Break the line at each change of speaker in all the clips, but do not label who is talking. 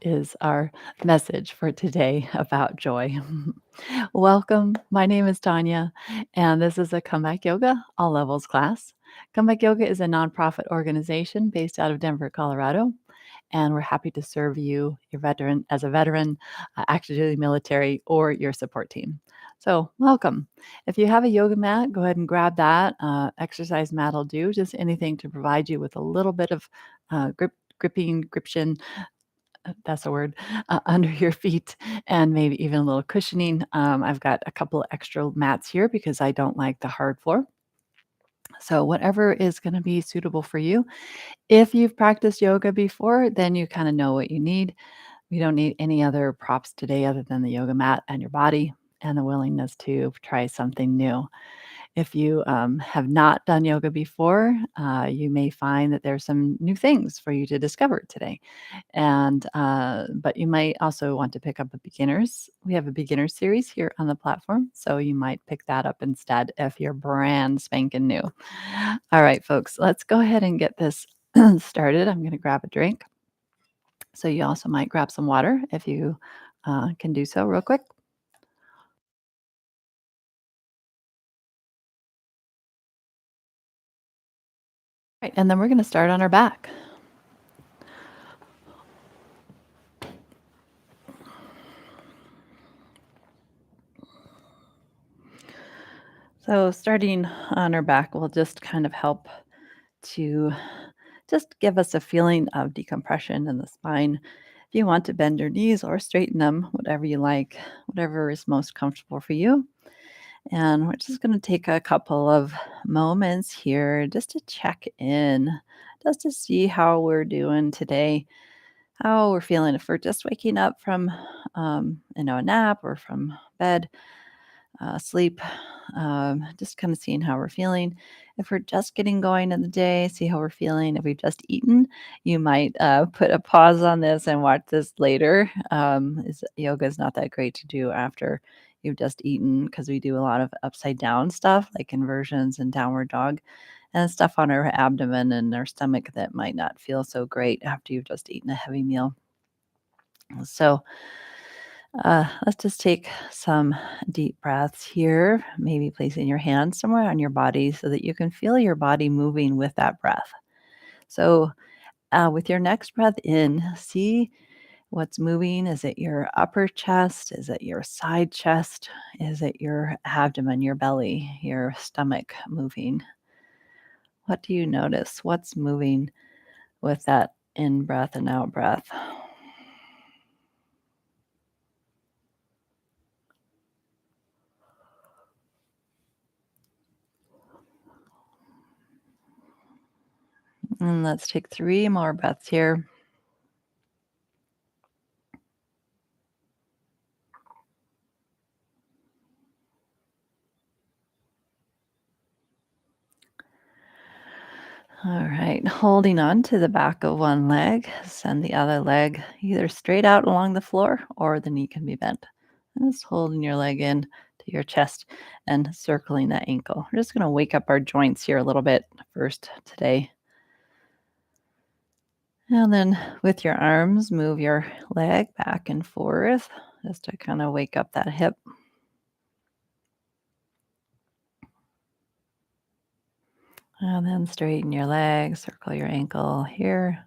is our message for today about joy. Welcome. My name is Tonya, and this is a Comeback Yoga All Levels class. Comeback Yoga is a nonprofit organization based out of Denver, Colorado, and we're happy to serve you, your veteran, as a veteran, active duty military, or your support team. So, welcome. If you have a yoga mat, go ahead and grab that. Exercise mat will do, just anything to provide you with a little bit of gription, that's a word, under your feet and maybe even a little cushioning. I've got a couple of extra mats here because I don't like the hard floor. So, whatever is going to be suitable for you. If you've practiced yoga before, then you kind of know what you need. We don't need any other props today other than the yoga mat and your body and the willingness to try something new. If you have not done yoga before, you may find that there's some new things for you to discover today. And but you might also want to pick up a beginners. We have a beginner series here on the platform, so you might pick that up instead if you're brand spanking new. All right, folks, let's go ahead and get this started. I'm going to grab a drink. So you also might grab some water if you can do so real quick. Right, and then we're going to start on our back. So starting on our back will just kind of help to just give us a feeling of decompression in the spine. If you want to bend your knees or straighten them, whatever you like, whatever is most comfortable for you. And we're just going to take a couple of moments here just to check in, just to see how we're doing today, how we're feeling. If we're just waking up from, a nap or from bed, sleep, just kind of seeing how we're feeling. If we're just getting going in the day, see how we're feeling. If we've just eaten, you might put a pause on this and watch this later. Yoga is not that great to do after you've just eaten because we do a lot of upside down stuff like inversions and downward dog and stuff on our abdomen and our stomach that might not feel so great after you've just eaten a heavy meal. So, let's just take some deep breaths here, maybe placing your hand somewhere on your body so that you can feel your body moving with that breath. So, with your next breath in, see what's moving. Is it your upper chest? Is it your side chest? Is it your abdomen, your belly, your stomach moving? What do you notice? What's moving with that in breath and out breath? And let's take 3 more breaths here. All right, holding on to the back of one leg, send the other leg either straight out along the floor or the knee can be bent. And just holding your leg in to your chest and circling that ankle. We're just going to wake up our joints here a little bit first today. And then with your arms, move your leg back and forth just to kind of wake up that hip. And then straighten your leg, circle your ankle here.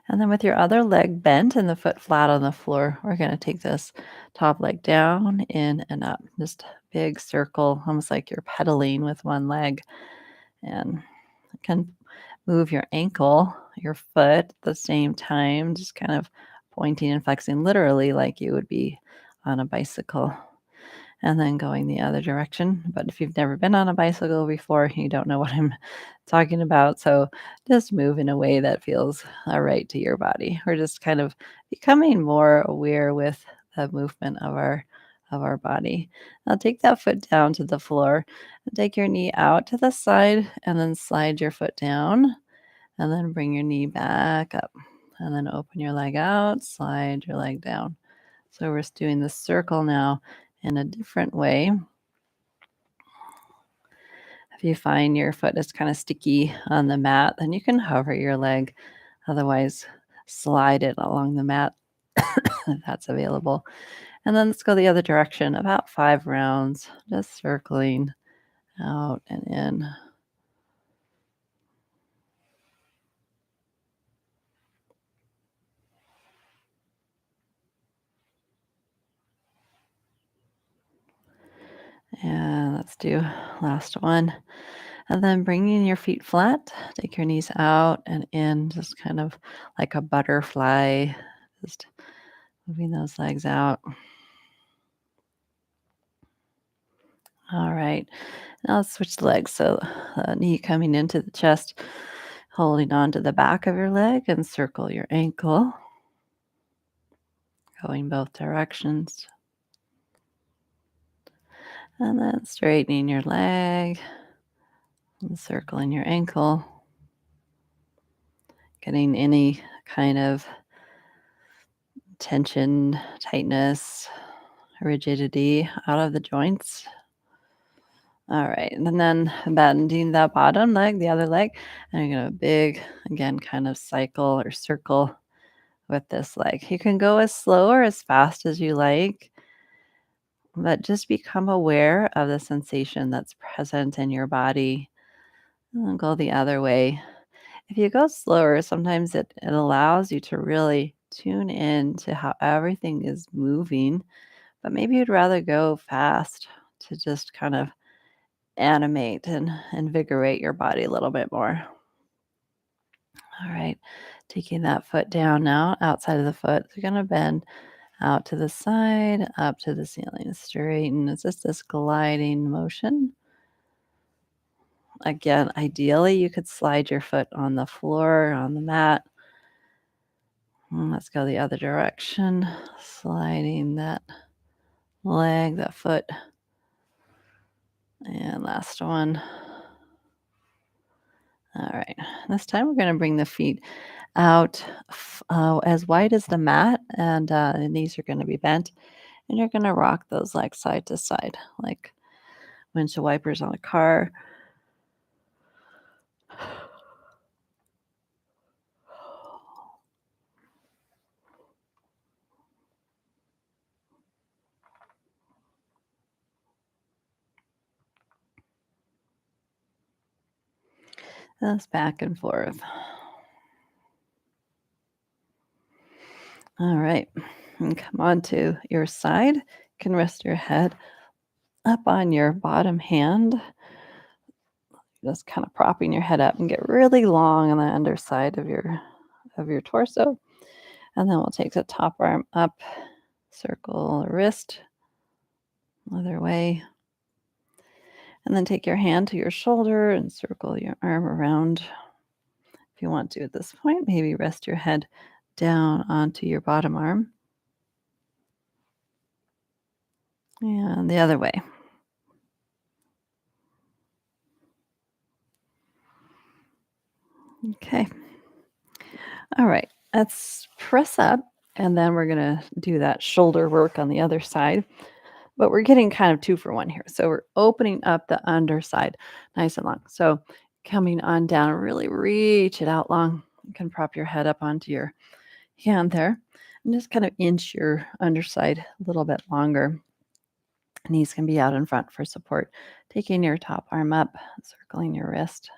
And then with your other leg bent and the foot flat on the floor, we're going to take this top leg down, in and up. Just a big circle, almost like you're pedaling with one leg. And you can move your ankle, your foot at the same time, just kind of pointing and flexing literally like you would be on a bicycle and then going the other direction. But if you've never been on a bicycle before, you don't know what I'm talking about. So just move in a way that feels all right to your body. We're just kind of becoming more aware with the movement of our body. Now take that foot down to the floor and take your knee out to the side and then slide your foot down and then bring your knee back up and then open your leg out, slide your leg down. So we're just doing this circle now in a different way. If you find your foot is kind of sticky on the mat, then you can hover your leg. Otherwise, slide it along the mat if that's available. And then let's go the other direction, about 5 rounds, just circling out and in. And let's do last one. And then bringing your feet flat, take your knees out and in, just kind of like a butterfly, just moving those legs out. All right. Now let's switch legs. So knee coming into the chest, holding on to the back of your leg and circle your ankle, going both directions. And then straightening your leg and circling your ankle, getting any kind of tension, tightness, rigidity out of the joints. All right. And then bending that bottom leg, the other leg, and you're going to big, again, kind of cycle or circle with this leg. You can go as slow or as fast as you like, but just become aware of the sensation that's present in your body. And go the other way. If you go slower, sometimes it allows you to really tune in to how everything is moving, but maybe you'd rather go fast to just kind of animate and invigorate your body a little bit more. All right, taking that foot down now, outside of the foot. You're going to bend out to the side, up to the ceiling, straighten. It's just this gliding motion. Again, ideally, you could slide your foot on the floor, on the mat. Let's go the other direction, sliding that leg, that foot. And last one. All right, this time we're going to bring the feet out as wide as the mat, and the knees are going to be bent. And you're going to rock those legs side to side, like windshield wipers on a car. Just back and forth. All right. And come on to your side. You can rest your head up on your bottom hand. Just kind of propping your head up and get really long on the underside of your torso. And then we'll take the top arm up, circle the wrist, other way. And then take your hand to your shoulder and circle your arm around. If you want to at this point, maybe rest your head down onto your bottom arm. And the other way. Okay. All right. Let's press up, and then we're going to do that shoulder work on the other side. But we're getting kind of 2 for 1 here. So we're opening up the underside nice and long. So coming on down, really reach it out long. You can prop your head up onto your hand there and just kind of inch your underside a little bit longer. Knees can be out in front for support. Taking your top arm up, circling your wrist.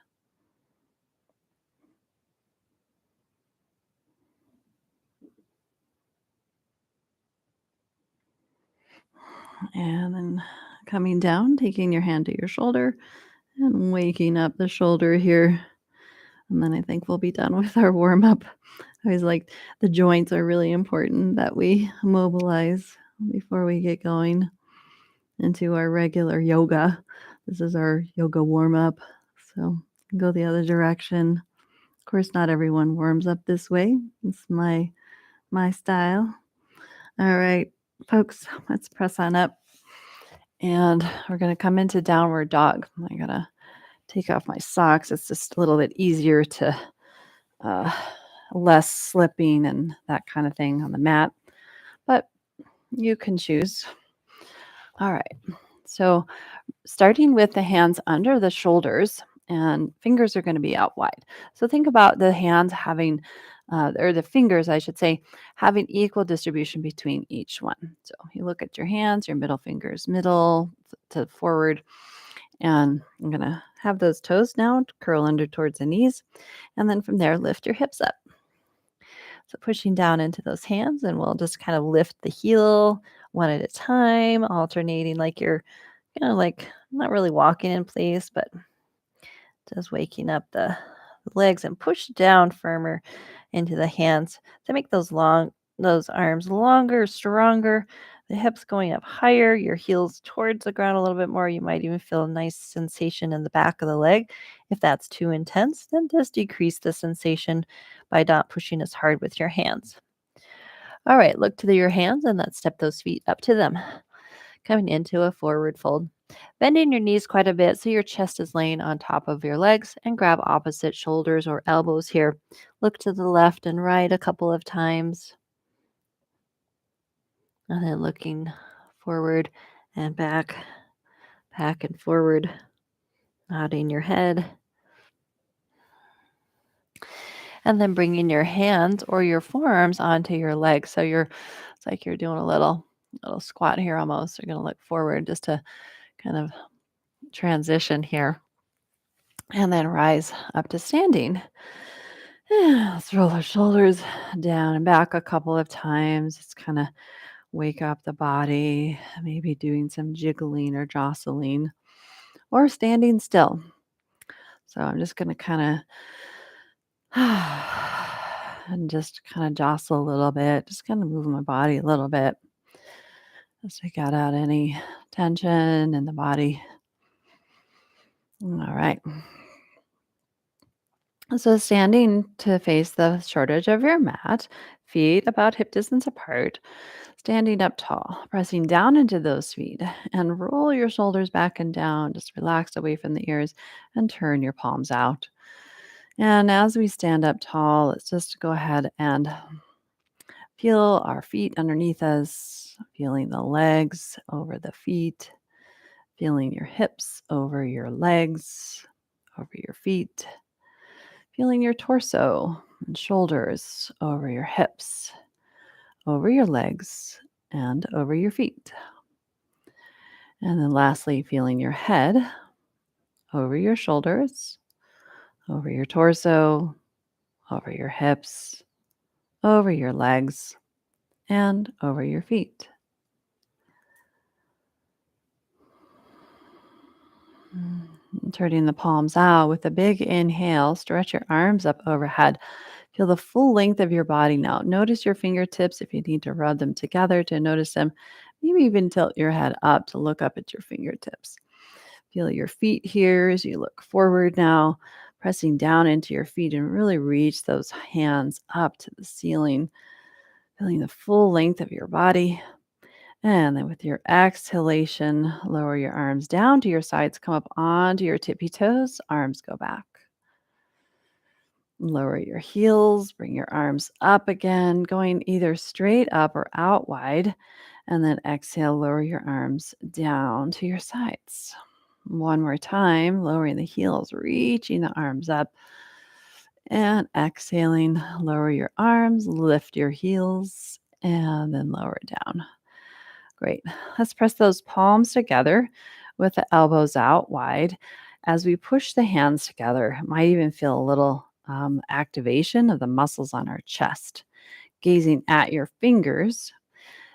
And then coming down, taking your hand to your shoulder and waking up the shoulder here. And then I think we'll be done with our warm up. I always like the joints are really important that we mobilize before we get going into our regular yoga. This is our yoga warm up. So go the other direction. Of course, not everyone warms up this way. It's my style. All right, folks, let's press on up. And we're going to come into downward dog. I got to take off my socks. It's just a little bit easier to less slipping and that kind of thing on the mat. But you can choose. All right. So, starting with the hands under the shoulders and fingers are going to be out wide. So, think about the hands having, or the fingers, I should say, having equal distribution between each one. So, you look at your hands, your middle fingers, middle to forward, and I'm going to have those toes now curl under towards the knees. And then from there, lift your hips up. So pushing down into those hands, and we'll just kind of lift the heel one at a time, alternating like you're like not really walking in place, but just waking up the legs and push down firmer into the hands to make those arms longer, stronger, the hips going up higher, your heels towards the ground a little bit more. You might even feel a nice sensation in the back of the leg. If that's too intense, then just decrease the sensation by not pushing as hard with your hands. All right, look to your hands and then step those feet up to them, coming into a forward fold. Bending your knees quite a bit so your chest is laying on top of your legs and grab opposite shoulders or elbows here. Look to the left and right a couple of times and then looking forward and back and forward, nodding your head. And then bringing your hands or your forearms onto your legs. So it's like you're doing a little squat here almost. You're going to look forward just to kind of transition here and then rise up to standing. Let's roll our shoulders down and back a couple of times. Just kind of wake up the body, maybe doing some jiggling or jostling or standing still. So I'm just going to kind of and just kind of jostle a little bit, just kind of move my body a little bit just to get out any tension in the body. All right. So standing to face the short edge of your mat, feet about hip distance apart, standing up tall, pressing down into those feet and roll your shoulders back and down, just relax away from the ears and turn your palms out. And as we stand up tall, let's just go ahead and feel our feet underneath us, feeling the legs over the feet, feeling your hips over your legs, over your feet, feeling your torso and shoulders over your hips, over your legs, and over your feet. And then lastly, feeling your head over your shoulders, over your torso, over your hips, over your legs, and over your feet. Turning the palms out with a big inhale, stretch your arms up overhead. Feel the full length of your body now. Notice your fingertips if you need to rub them together to notice them. Maybe even tilt your head up to look up at your fingertips. Feel your feet here as you look forward now, pressing down into your feet and really reach those hands up to the ceiling, feeling the full length of your body. And then with your exhalation, lower your arms down to your sides, come up onto your tippy toes, arms go back. Lower your heels, bring your arms up again, going either straight up or out wide. And then exhale, lower your arms down to your sides. One more time, lowering the heels, reaching the arms up. And exhaling, lower your arms, lift your heels, and then lower down. Great. Let's press those palms together with the elbows out wide. As we push the hands together, it might even feel a little activation of the muscles on our chest. Gazing at your fingers,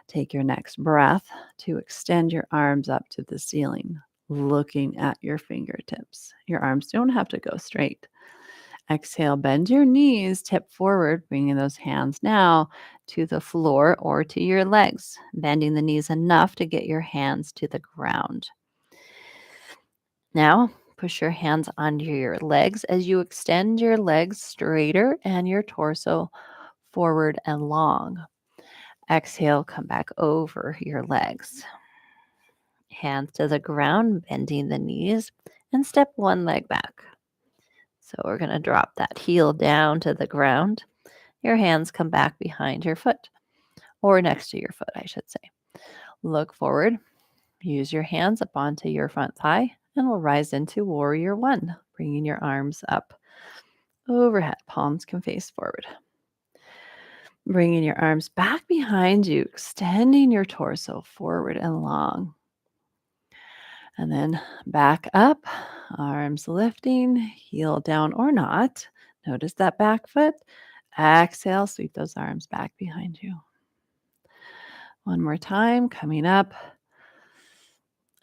take your next breath to extend your arms up to the ceiling, looking at your fingertips. Your arms don't have to go straight. Exhale, bend your knees, tip forward, bringing those hands now to the floor or to your legs, bending the knees enough to get your hands to the ground. Now, push your hands onto your legs as you extend your legs straighter and your torso forward and long. Exhale, come back over your legs. Hands to the ground, bending the knees, and step one leg back. So we're going to drop that heel down to the ground. Your hands come back behind your foot, or next to your foot, I should say. Look forward Use your hands up onto your front thigh and we'll rise into warrior one, bringing your arms up overhead. Palms can face forward. Bringing your arms back behind you, extending your torso forward and long. And then back up, arms lifting, heel down or not. Notice that back foot. Exhale, sweep those arms back behind you. One more time, coming up.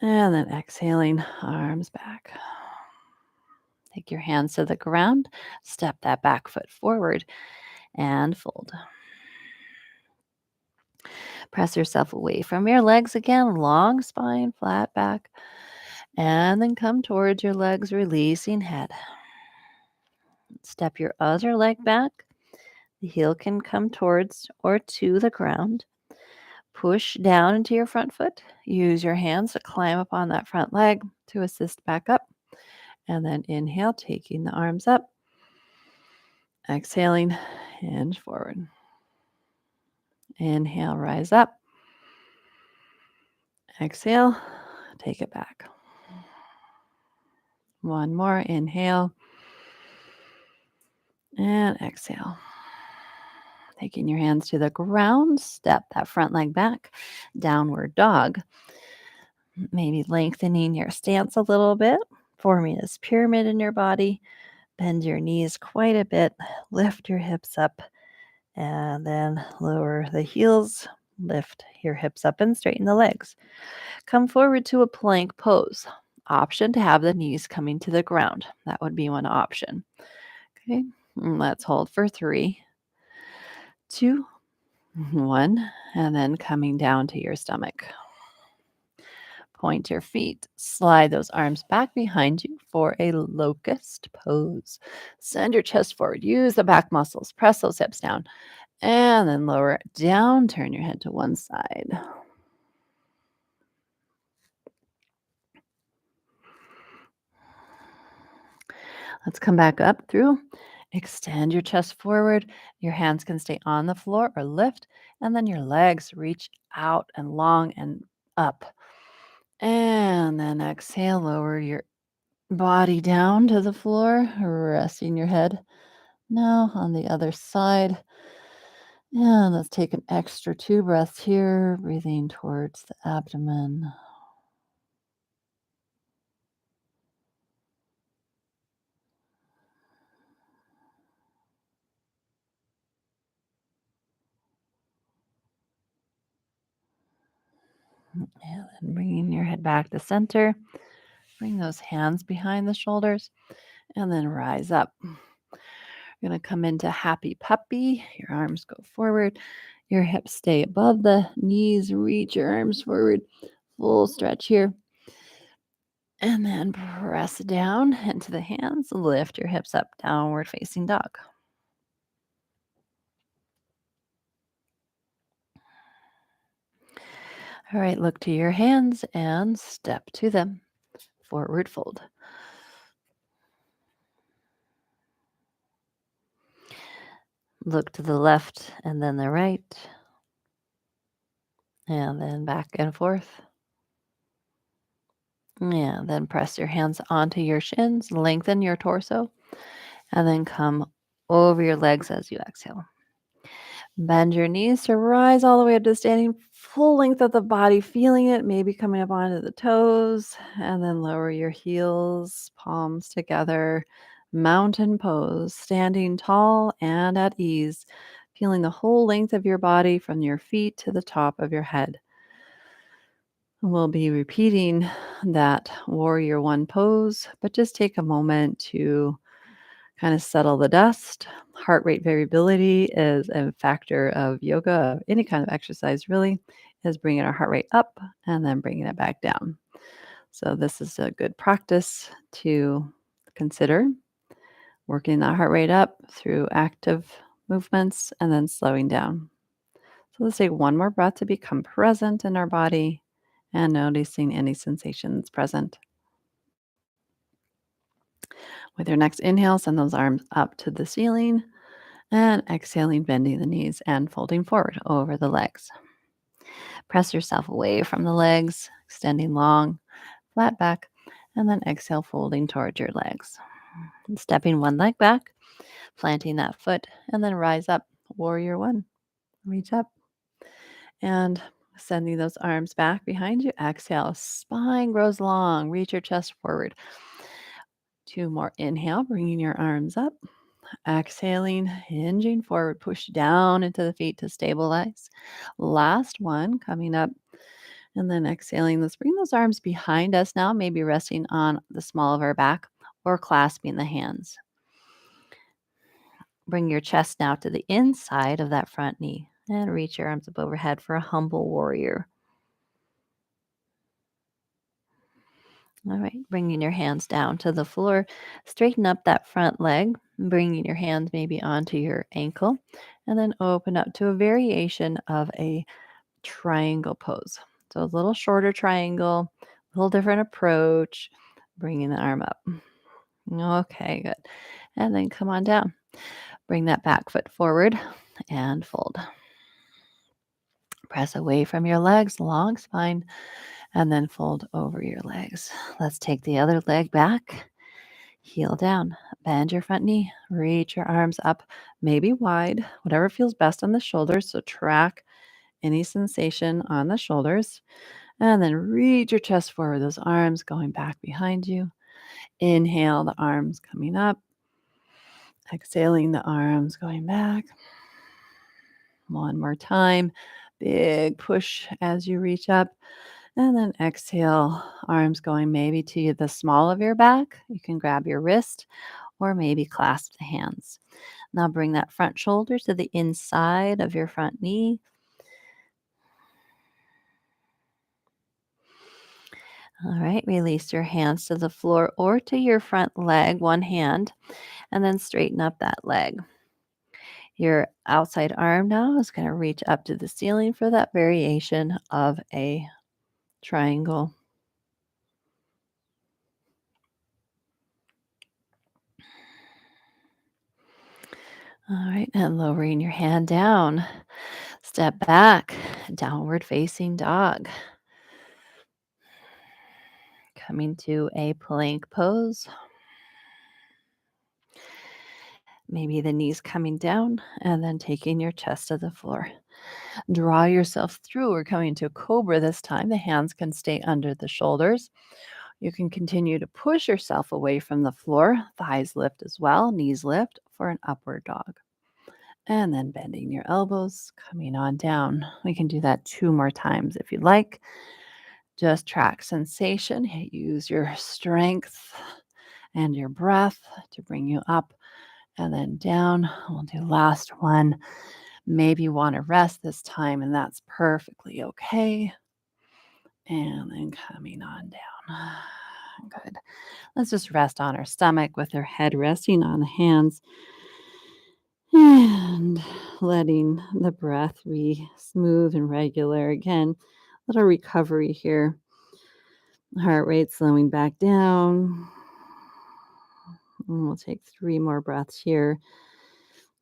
And then exhaling, arms back. Take your hands to the ground, step that back foot forward, and fold. Press yourself away from your legs again, long spine, flat back. And then come towards your legs, releasing head. Step your other leg back. The heel can come towards or to the ground. Push down into your front foot. Use your hands to climb up on that front leg to assist back up. And then inhale, taking the arms up. Exhaling, hinge forward. Inhale, rise up. Exhale, take it back. One more, inhale. And exhale. Taking your hands to the ground, step that front leg back, downward dog. Maybe lengthening your stance a little bit, forming this pyramid in your body. Bend your knees quite a bit, lift your hips up, and then lower the heels, lift your hips up and straighten the legs. Come forward to a plank pose. Option to have the knees coming to the ground. That would be one option. Okay, and let's hold for 3, 2, 1, and then coming down to your stomach. Point your feet, slide those arms back behind you for a locust pose. Send your chest forward, use the back muscles, press those hips down, and then lower it down, turn your head to one side. Let's come back up through. Extend your chest forward. Your hands can stay on the floor or lift, and then your legs reach out and long and up. And then exhale, lower your body down to the floor, resting your head. Now on the other side. And let's take an extra 2 breaths here, breathing towards the abdomen. And then bringing your head back to center. Bring those hands behind the shoulders and then rise up. You're going to come into happy puppy. Your arms go forward. Your hips stay above the knees. Reach your arms forward. Full stretch here. And then press down into the hands. Lift your hips up. Downward facing dog. All right, look to your hands and step to them. Forward fold. Look to the left and then the right. And then back and forth. And then press your hands onto your shins, lengthen your torso, and then come over your legs as you exhale. Bend your knees to rise all the way up to standing full length of the body, feeling it, maybe coming up onto the toes, and then lower your heels, palms together, mountain pose, standing tall and at ease, feeling the whole length of your body from your feet to the top of your head. We'll be repeating that warrior one pose, but just take a moment to kind of settle the dust. Heart rate variability is a factor of yoga, of any kind of exercise really, is bringing our heart rate up and then bringing it back down. So this is a good practice to consider, working that heart rate up through active movements and then slowing down. So let's take one more breath to become present in our body and noticing any sensations present. With your next inhale, send those arms up to the ceiling and exhaling, bending the knees and folding forward over the legs. Press yourself away from the legs. extending long, flat back, and then exhale, folding towards your legs. And stepping one leg back, planting that foot, and then rise up. Warrior one. Reach up and sending those arms back behind you. Exhale, spine grows long. Reach your chest forward. Two more. Inhale, bringing your arms up. Exhaling, hinging forward, push down into the feet to stabilize. Last one, coming up. And then exhaling, let's bring those arms behind us now, maybe resting on the small of our back or clasping the hands. Bring your chest now to the inside of that front knee and reach your arms up overhead for a humble warrior. All right, bringing your hands down to the floor, straighten up that front leg, bringing your hands maybe onto your ankle, and then open up to a variation of a triangle pose. So a little shorter triangle, a little different approach, bringing the arm up. Okay, good. And then come on down. Bring that back foot forward and fold. Press away from your legs, long spine, and then fold over your legs. Let's take the other leg back. Heel down. Bend your front knee. Reach your arms up, maybe wide, whatever feels best on the shoulders. So track any sensation on the shoulders. And then reach your chest forward, those arms going back behind you. Inhale, the arms coming up. Exhaling, the arms going back. One more time. Big push as you reach up. And then exhale, arms going maybe to the small of your back. You can grab your wrist or maybe clasp the hands. Now bring that front shoulder to the inside of your front knee. All right, release your hands to the floor or to your front leg, one hand, and then straighten up that leg. Your outside arm now is going to reach up to the ceiling for that variation of a triangle. All right, and lowering your hand down. Step back, downward facing dog. Coming to a plank pose. Maybe the knees coming down and then taking your chest to the floor. Draw yourself through. We're coming to a cobra this time. The hands can stay under the shoulders. You can continue to push yourself away from the floor. Thighs lift as well. Knees lift for an upward dog. And then bending your elbows, coming on down. We can do that 2 more times if you'd like. Just track sensation. Use your strength and your breath to bring you up and then down. We'll do last one. Maybe you want to rest this time, and that's perfectly okay. And then coming on down. Good. Let's just rest on our stomach with our head resting on the hands and letting the breath be smooth and regular. Again, little recovery here. Heart rate slowing back down. And we'll take 3 more breaths here.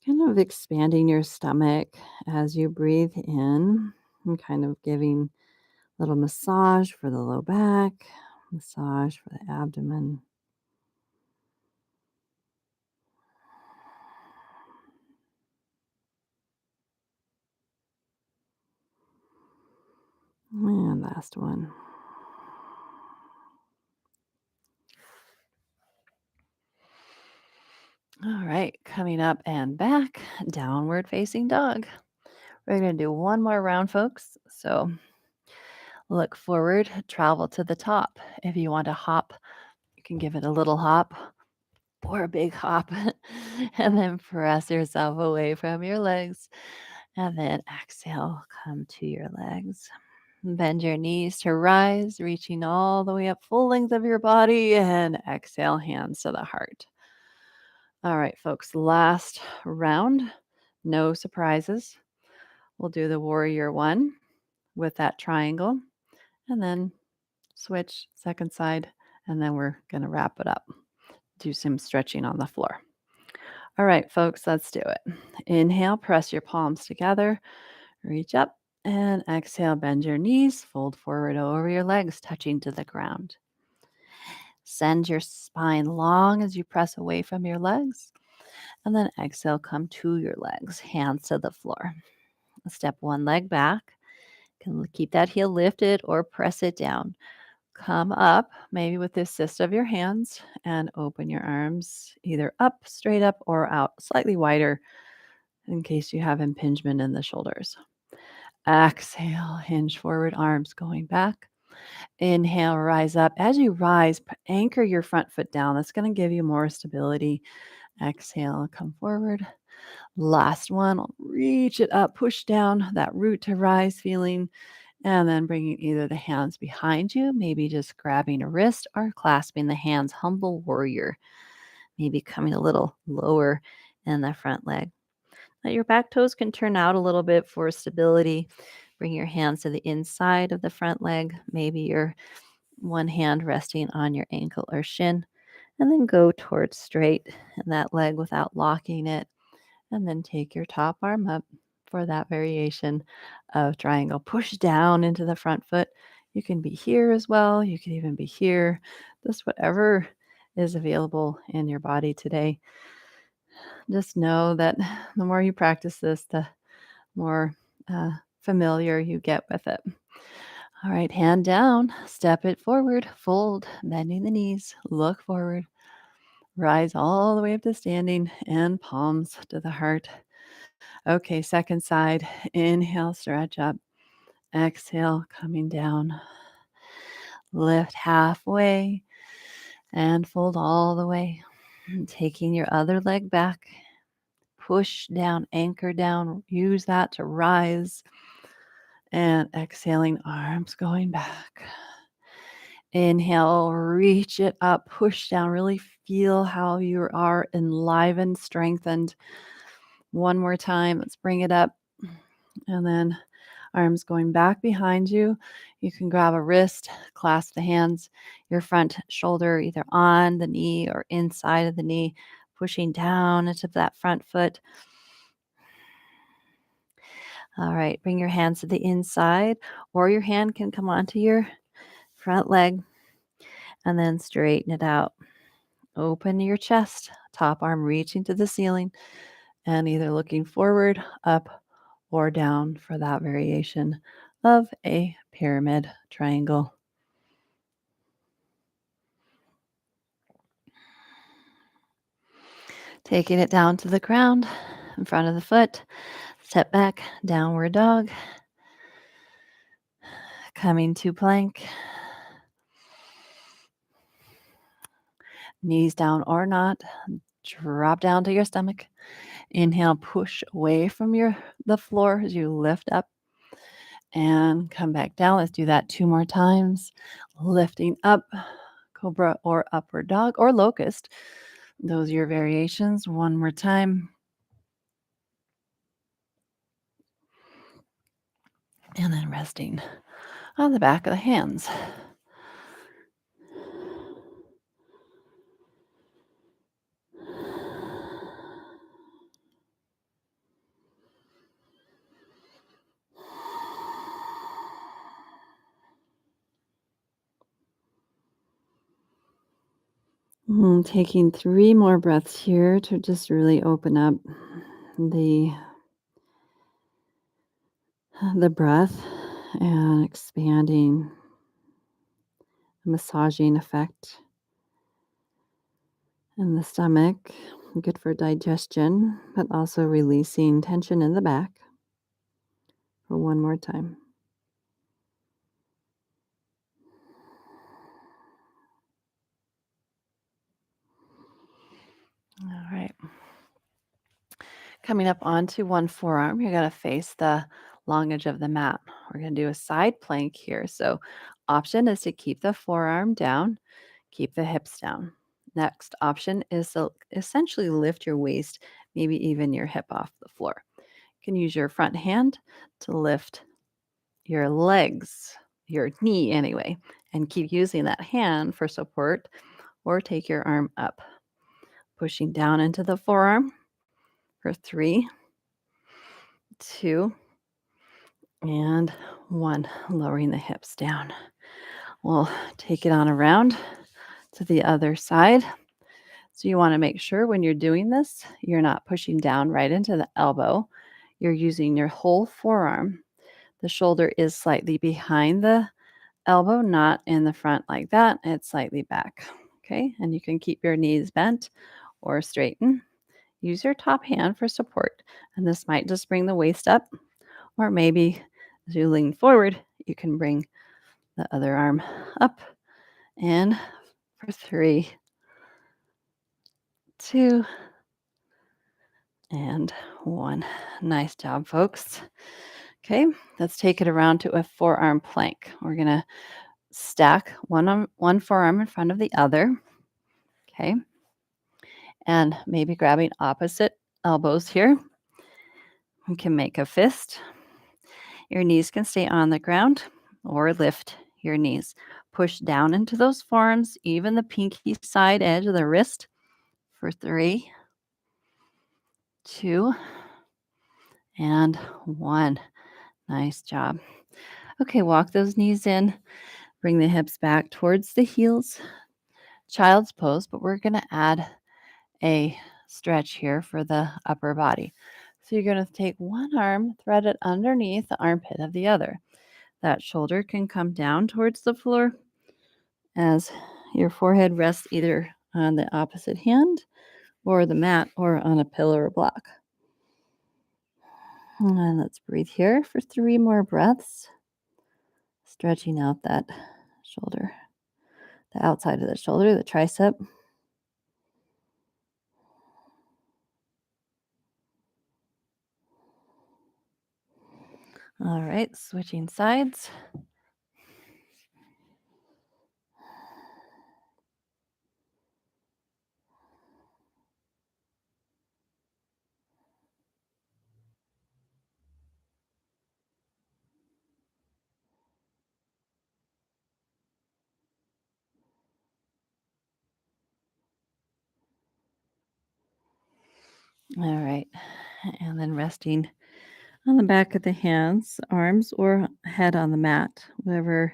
Kind of expanding your stomach as you breathe in and kind of giving a little massage for the low back, massage for the abdomen. And last one. All right, coming up and back, downward facing dog. We're going to do one more round, folks. So look forward, travel to the top. If you want to hop, you can give it a little hop or a big hop, and then press yourself away from your legs. And then exhale, come to your legs. Bend your knees to rise, reaching all the way up, full length of your body, and exhale, hands to the heart. All right, folks, last round. No surprises. We'll do the warrior one with that triangle, and then switch second side, and then we're going to wrap it up. Do some stretching on the floor. All right, folks, let's do it. Inhale, press your palms together, reach up, And exhale, bend your knees, fold forward over your legs, touching to the ground. Send your spine long as you press away from your legs. And then exhale, come to your legs, hands to the floor. Step one leg back. Can keep that heel lifted or press it down. Come up, maybe with the assist of your hands, and open your arms either up, straight up, or out, slightly wider in case you have impingement in the shoulders. Exhale, hinge forward, arms going back. Inhale, rise up. As you rise, anchor your front foot down. That's going to give you more stability. Exhale, come forward. Last one, reach it up, push down that root to rise feeling, and then bringing either the hands behind you, maybe just grabbing a wrist or clasping the hands, humble warrior, maybe coming a little lower in the front leg. Now your back toes can turn out a little bit for stability. Bring your hands to the inside of the front leg, maybe your one hand resting on your ankle or shin, and then go towards straight in that leg without locking it. And then take your top arm up for that variation of triangle. Push down into the front foot. You can be here as well. You can even be here. Just whatever is available in your body today. Just know that the more you practice this, the more uh, familiar you get with it. All right, hand down, step it forward, fold, bending the knees, look forward, rise all the way up to standing, and palms to the heart. Okay, second side. Inhale, stretch up. Exhale, coming down. Lift halfway and fold all the way. Taking your other leg back. Push down, anchor down. Use that to rise. And exhaling, arms going back. Inhale, reach it up, push down. Really feel how you are enlivened, strengthened. One more time. Let's bring it up. And then arms going back behind you. You can grab a wrist, clasp the hands, your front shoulder either on the knee or inside of the knee, pushing down into that front foot. All right, bring your hands to the inside, or your hand can come onto your front leg and then straighten it out. Open your chest, top arm reaching to the ceiling, and either looking forward, up, or down for that variation of a pyramid triangle. Taking it down to the ground in front of the foot. Step back, downward dog. Coming to plank. Knees down or not. Drop down to your stomach. Inhale, push away from the floor as you lift up and come back down. Let's do that 2 more times. Lifting up, cobra or upward dog or locust. Those are your variations. One more time. And then resting on the back of the hands. Taking 3 more breaths here to just really open up the the breath and expanding the massaging effect in the stomach. Good for digestion, but also releasing tension in the back. For one more time. All right. Coming up onto one forearm, you're going to face the long edge of the mat. We're going to do a side plank here. So, option is to keep the forearm down, keep the hips down. Next option is to essentially lift your waist, maybe even your hip off the floor. You can use your front hand to lift your legs, your knee anyway, and keep using that hand for support, or take your arm up, pushing down into the forearm for 3, 2, and 1, lowering the hips down. We'll take it on around to the other side. So you want to make sure when you're doing this, you're not pushing down right into the elbow. You're using your whole forearm. The shoulder is slightly behind the elbow, not in the front like that. It's slightly back. Okay. And you can keep your knees bent or straighten. Use your top hand for support. And this might just bring the waist up, or maybe as you lean forward, you can bring the other arm up. And for 3, 2, and 1. Nice job, folks. Okay, let's take it around to a forearm plank. We're going to stack one forearm in front of the other. Okay, and maybe grabbing opposite elbows here. We can make a fist. Your knees can stay on the ground or lift your knees. Push down into those forearms, even the pinky side edge of the wrist for 3, 2, and 1. Nice job. Okay, walk those knees in. Bring the hips back towards the heels. Child's pose, but we're going to add a stretch here for the upper body. So you're going to take one arm, thread it underneath the armpit of the other. That shoulder can come down towards the floor as your forehead rests either on the opposite hand or the mat or on a pillow or block. And let's breathe here for 3 more breaths, stretching out that shoulder, the outside of the shoulder, the tricep. All right, switching sides. All right, and then resting on the back of the hands, arms, or head on the mat, whatever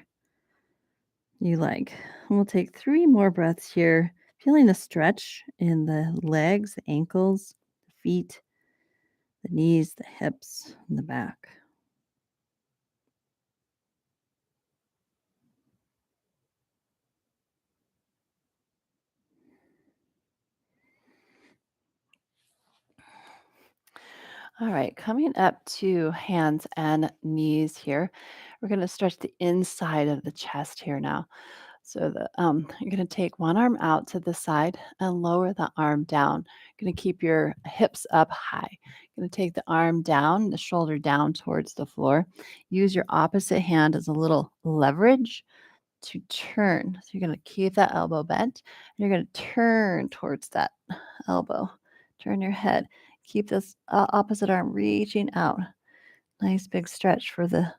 you like. We'll take 3 more breaths here, feeling a stretch in the legs, the ankles, the feet, the knees, the hips, and the back. All right, coming up to hands and knees here. We're going to stretch the inside of the chest here now. So you're going to take one arm out to the side and lower the arm down. You're going to keep your hips up high. You're going to take the arm down, the shoulder down towards the floor. Use your opposite hand as a little leverage to turn. So you're going to keep that elbow bent. And you're going to turn towards that elbow. Turn your head. Keep this opposite arm reaching out. Nice big stretch for the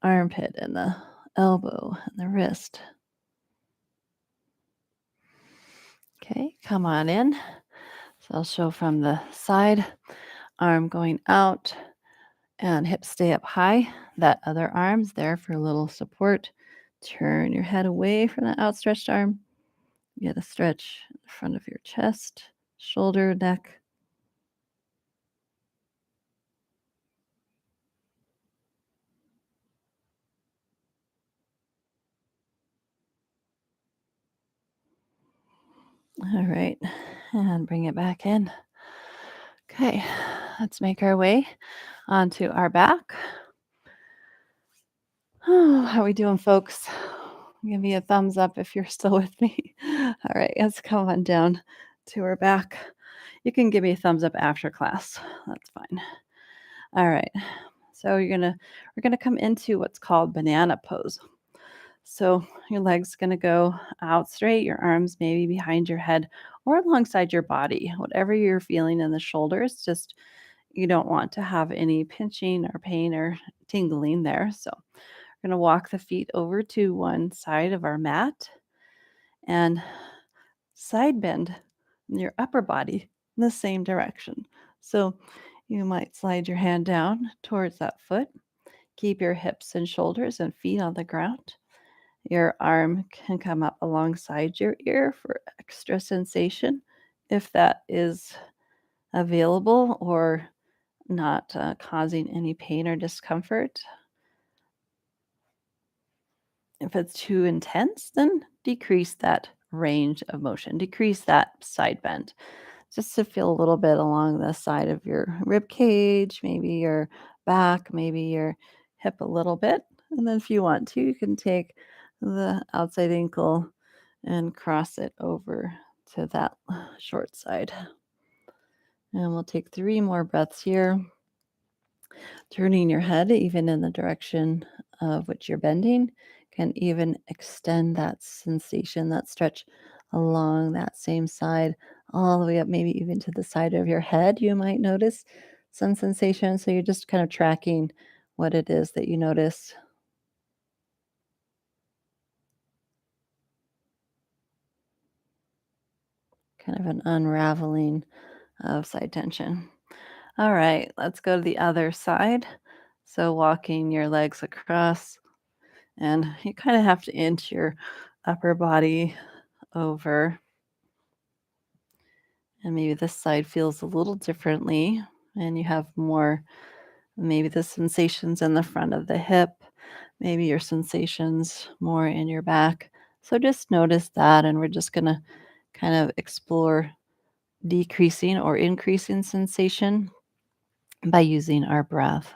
armpit and the elbow and the wrist. Okay, come on in. So I'll show from the side, arm going out and hips stay up high. That other arm's there for a little support. Turn your head away from the outstretched arm. Get a stretch in front of your chest, shoulder, neck. All right, and bring it back in. Okay, let's make our way onto our back. Oh, how are we doing, folks? Give me a thumbs up if you're still with me. All right, let's come on down to our back. You can give me a thumbs up after class. That's fine. All right. So we're gonna come into what's called banana pose. So your legs gonna go out straight, your arms maybe behind your head or alongside your body, whatever you're feeling in the shoulders. Just you don't want to have any pinching or pain or tingling there. So we're gonna walk the feet over to one side of our mat and side bend your upper body in the same direction. So you might slide your hand down towards that foot. Keep your hips and shoulders and feet on the ground. Your arm can come up alongside your ear for extra sensation if that is available or not causing any pain or discomfort. If it's too intense, then decrease that range of motion, decrease that side bend, just to feel a little bit along the side of your rib cage, maybe your back, maybe your hip a little bit. And then if you want to, you can take the outside ankle and cross it over to that short side. And we'll take 3 more breaths here, turning your head even in the direction of which you're bending can even extend that sensation, that stretch along that same side, all the way up, maybe even to the side of your head. You might notice some sensation. So you're just kind of tracking what it is that you notice, kind of an unraveling of side tension. All right, let's go to the other side. So walking your legs across, and you kind of have to inch your upper body over. And maybe this side feels a little differently, and you have more, maybe the sensations in the front of the hip, maybe your sensations more in your back. So just notice that, and we're just going to kind of explore decreasing or increasing sensation by using our breath.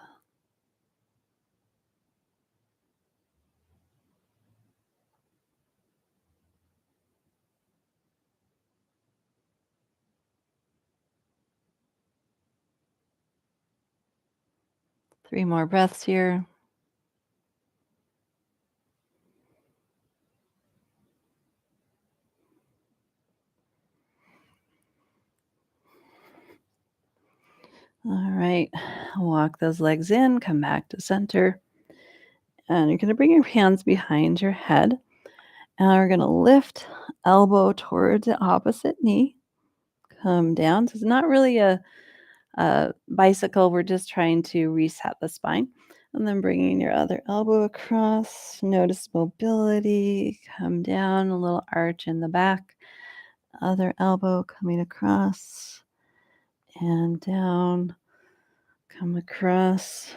Three more breaths here. All right, walk those legs in, come back to center. And you're going to bring your hands behind your head. And we're going to lift elbow towards the opposite knee. Come down. So it's not really a bicycle. We're just trying to reset the spine. And then bringing your other elbow across. Notice mobility. Come down, a little arch in the back. Other elbow coming across and down. Come across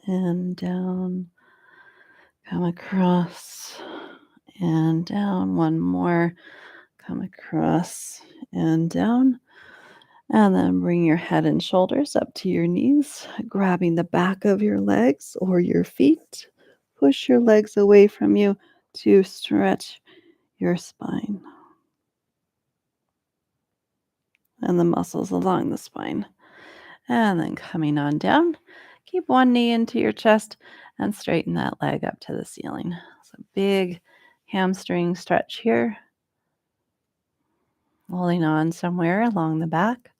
and down. Come across and down. One more. Come across and down. And then bring your head and shoulders up to your knees, grabbing the back of your legs or your feet. Push your legs away from you to stretch your spine and the muscles along the spine. And then coming on down, keep one knee into your chest and straighten that leg up to the ceiling. So big hamstring stretch here, holding on somewhere along the back.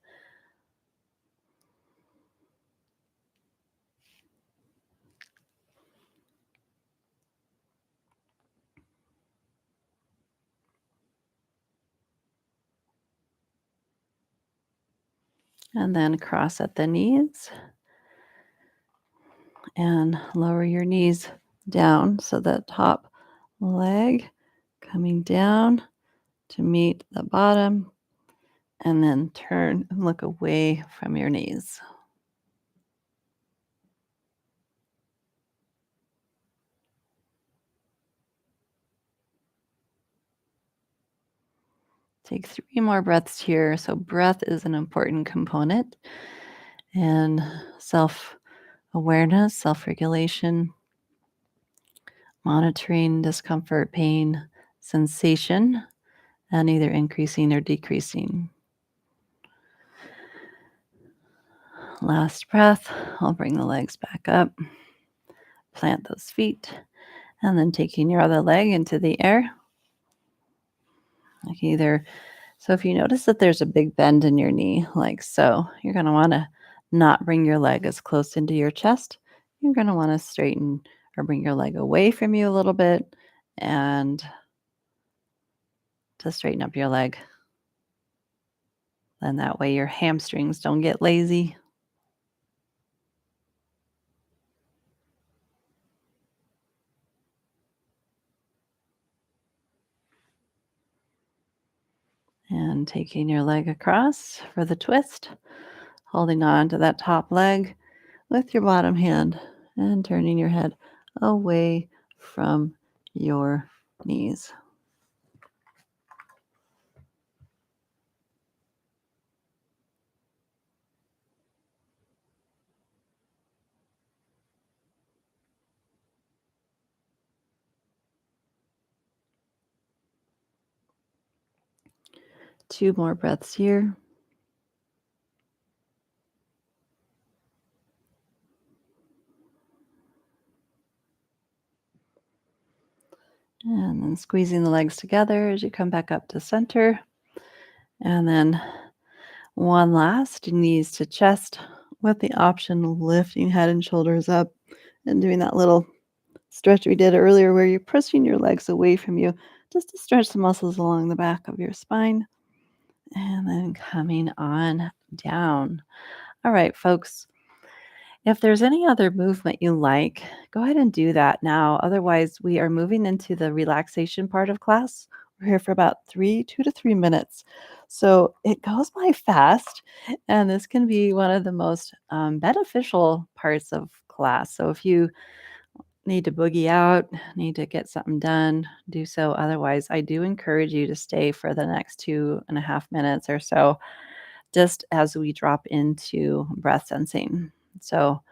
And then cross at the knees and lower your knees down so the top leg coming down to meet the bottom, and then turn and look away from your knees. Take 3 more breaths here. So breath is an important component in self-awareness, self-regulation, monitoring discomfort, pain, sensation, and either increasing or decreasing. Last breath. I'll bring the legs back up. Plant those feet. And then taking your other leg into the air. Like either, so if you notice that there's a big bend in your knee, like so, you're going to want to not bring your leg as close into your chest. You're going to want to straighten or bring your leg away from you a little bit and to straighten up your leg. Then that way your hamstrings don't get lazy. And taking your leg across for the twist, holding on to that top leg with your bottom hand and turning your head away from your knees. Two more breaths here. And then squeezing the legs together as you come back up to center. And then one last, knees to chest, with the option of lifting head and shoulders up and doing that little stretch we did earlier where you're pushing your legs away from you just to stretch the muscles along the back of your spine. And then coming on down. All right, folks. If there's any other movement you like, go ahead and do that now. Otherwise, we are moving into the relaxation part of class. We're here for about 2 to 3 minutes. So it goes by fast, and this can be one of the most beneficial parts of class. So if you need to boogie out, need to get something done, do so. Otherwise, I do encourage you to stay for the next 2.5 minutes or so, just as we drop into breath sensing. So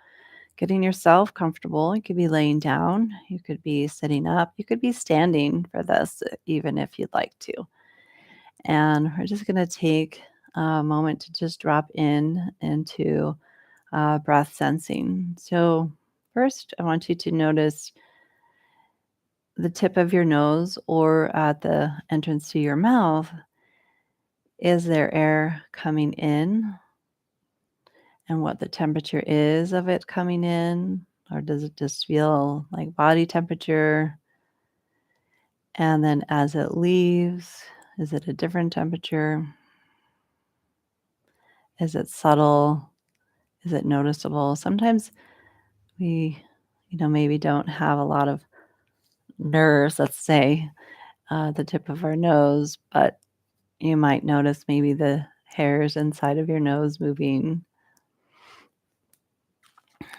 getting yourself comfortable. You could be laying down, you could be sitting up, you could be standing for this, even if you'd like to. And we're just going to take a moment to just drop in into breath sensing. So, first, I want you to notice the tip of your nose or at the entrance to your mouth. Is there air coming in? And what the temperature is of it coming in? Or does it just feel like body temperature? And then as it leaves, is it a different temperature? Is it subtle? Is it noticeable? Sometimes we, maybe don't have a lot of nerves, let's say, the tip of our nose, but you might notice maybe the hairs inside of your nose moving.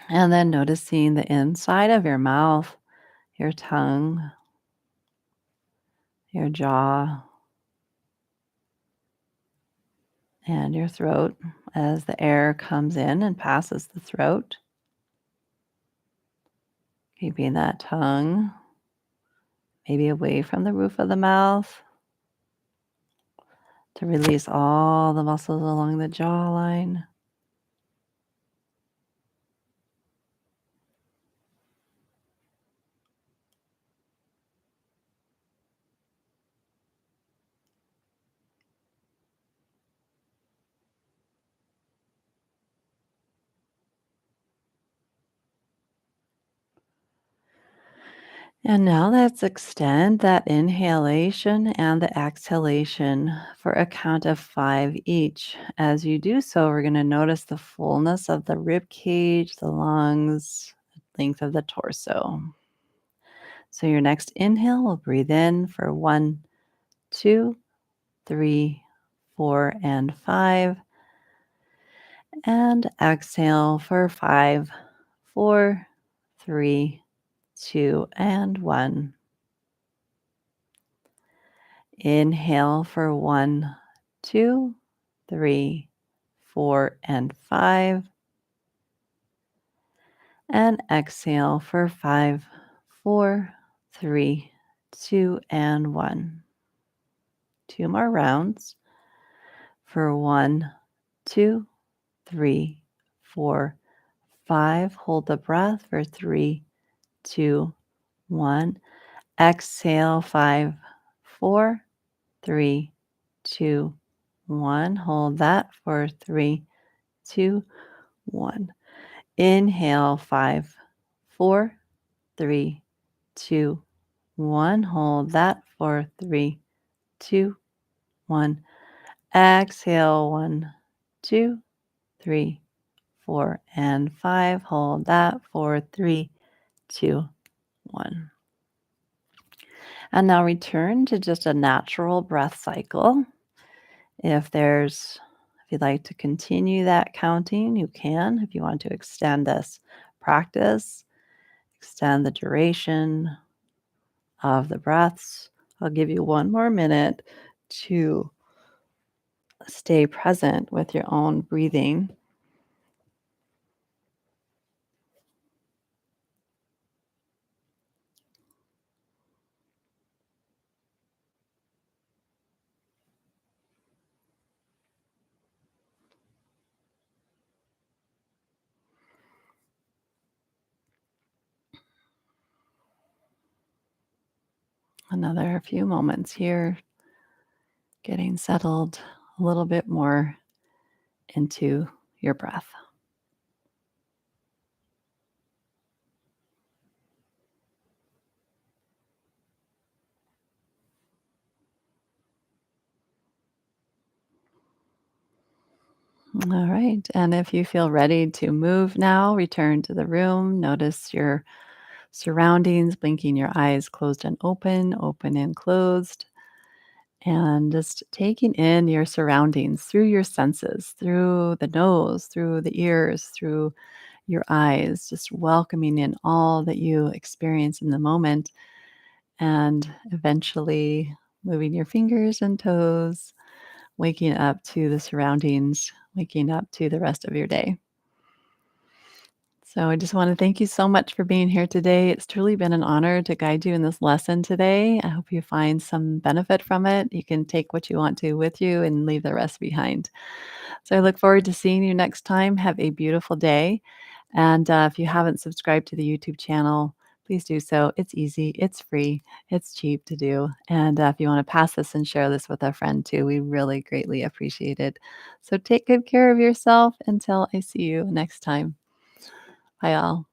And then noticing the inside of your mouth, your tongue, your jaw, and your throat as the air comes in and passes the throat. Keeping that tongue maybe away from the roof of the mouth to release all the muscles along the jawline. And now let's extend that inhalation and the exhalation for a count of 5 each. As you do so, we're going to notice the fullness of the rib cage, the lungs, length of the torso. So your next inhale, we'll breathe in for 1, 2, 3, 4, and 5. And exhale for 5, 4, 3, 2, and 1. Inhale for 1, 2, 3, 4, and 5. And exhale for 5, 4, 3, 2, and 1. 2 more rounds for 1, 2, 3, 4, 5. Hold the breath for 3, 2, 1. Exhale 5, 4, 3, 2, 1. Hold that for 3, 2, 1. Inhale 5, 4, 3, 2, 1. Hold that for 3, 2, 1. Exhale 1, 2, 3, 4, and 5. Hold that for 3, 2, 1. And now return to just a natural breath cycle. If you'd like to continue that counting, you can. If you want to extend this practice, extend the duration of the breaths, I'll give you one more minute to stay present with your own breathing. Another few moments here, getting settled a little bit more into your breath. All right. And if you feel ready to move now, return to the room. Notice your surroundings, blinking your eyes closed and open, open and closed. And just taking in your surroundings through your senses, through the nose, through the ears, through your eyes, just welcoming in all that you experience in the moment. And eventually moving your fingers and toes, waking up to the surroundings, waking up to the rest of your day. So I just want to thank you so much for being here today. It's truly been an honor to guide you in this lesson today. I hope you find some benefit from it. You can take what you want to with you and leave the rest behind. So I look forward to seeing you next time. Have a beautiful day. And if you haven't subscribed to the YouTube channel, please do so. It's easy, it's free, it's cheap to do. And if you want to pass this and share this with a friend too, we really greatly appreciate it. So take good care of yourself until I see you next time. Bye, all.